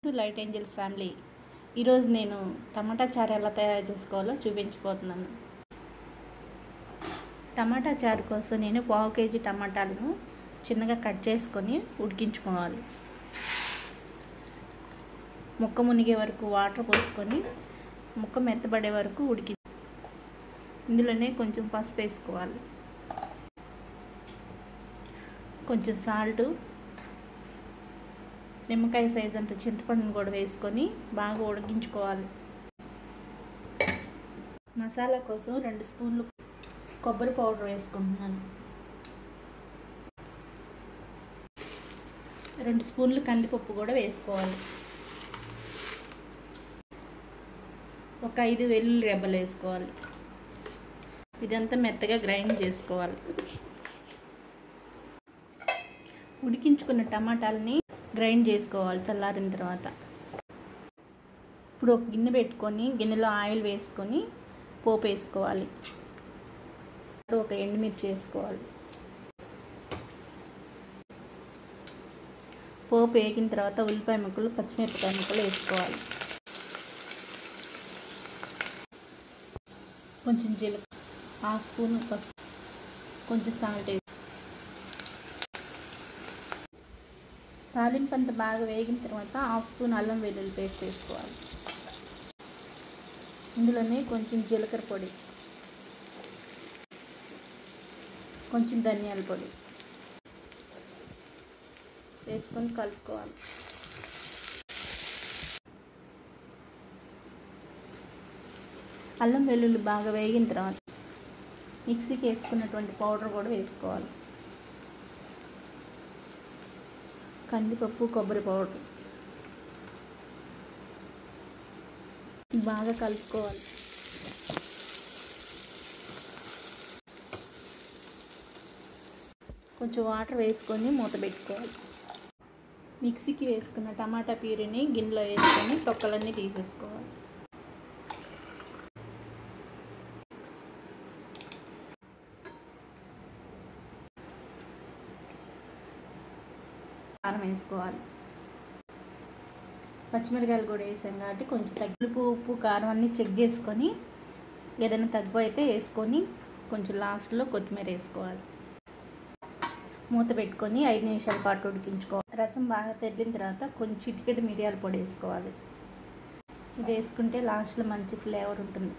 To light angels family. ఈరోజు నేను టమాటా చారు ఎలా తయారు చేసుకోవాలో చూపించబోతున్నాను. టమాటా చారు కోసం నేను 1/2 కేజీ టమాటాలను చిన్నగా కట్ చేసుకొని ఉడికించుకోవాలి. ముక్క మునిగే వరకు వాటర్ పోసుకొని ముక్క మెత్తబడే వరకు ఇందులోనే కొంచెం పసుపు వేసుకోవాలి, కొంచెం సాల్టు, నిమ్మకాయ సైజ్ అంత చింతపండును కూడా వేసుకొని బాగా ఉడికించుకోవాలి. మసాలా కోసం 2 స్పూన్లు కొబ్బరి పౌడర్ వేసుకుంటున్నాను, 2 స్పూన్లు కందిపప్పు కూడా వేసుకోవాలి, ఒక 5 వెల్లుల్లి రెబ్బలు వేసుకోవాలి. ఇదంతా మెత్తగా గ్రైండ్ చేసుకోవాలి. ఉడికించుకున్న టమాటాలని గ్రైండ్ చేసుకోవాలి చల్లారిన తర్వాత. ఇప్పుడు ఒక గిన్నె పెట్టుకొని గిన్నెలో ఆయిల్ వేసుకొని పోపు వేసుకోవాలి. ఒక ఎండుమిర్చి వేసుకోవాలి. పోపు వేగిన తర్వాత ఉల్లిపాయ ముక్కలు, పచ్చిమిరపకాయ ముక్కలు వేసుకోవాలి. కొంచెం జీలకర్ర, 1/2 స్పూన్ పసుపు, కొంచెం సాల్ట్ వేసి తాలింపు అంతా బాగా వేగిన తర్వాత 1/2 స్పూన్ అల్లం వెల్లుల్లి పేస్ట్ వేసుకోవాలి. ఇందులోనే కొంచెం జీలకర్ర పొడి, కొంచెం ధనియాల పొడి వేసుకొని కలుపుకోవాలి. అల్లం వెల్లుల్లి బాగా వేగిన తర్వాత మిక్సీకి వేసుకున్నటువంటి పౌడర్ కూడా వేసుకోవాలి. కందిపప్పు, కొబ్బరి పౌడర్ బాగా కలుపుకోవాలి. కొంచెం వాటర్ వేసుకొని మూత పెట్టుకోవాలి. మిక్సీకి వేసుకున్న టమాటా ప్యూరీని గిన్నెలో వేసుకొని తొక్కలన్నీ తీసేసుకోవాలి. కారం వేసుకోవాలి. పచ్చిమిరకాయలు కూడా వేసాం కాబట్టి కొంచెం తగ్గులుపు, ఉప్పు, కారం అన్నీ చెక్ చేసుకొని ఏదైనా తగ్గిపోతే వేసుకొని కొంచెం లాస్ట్లో కొత్తిమీర వేసుకోవాలి. మూత పెట్టుకొని 5 నిమిషాల పాటు ఉడికించుకోవాలి. రసం బాగా తెరిన తర్వాత కొంచెం చిటికెడు మిరియాల పొడి వేసుకోవాలి. ఇది వేసుకుంటే లాస్ట్లో మంచి ఫ్లేవర్ ఉంటుంది.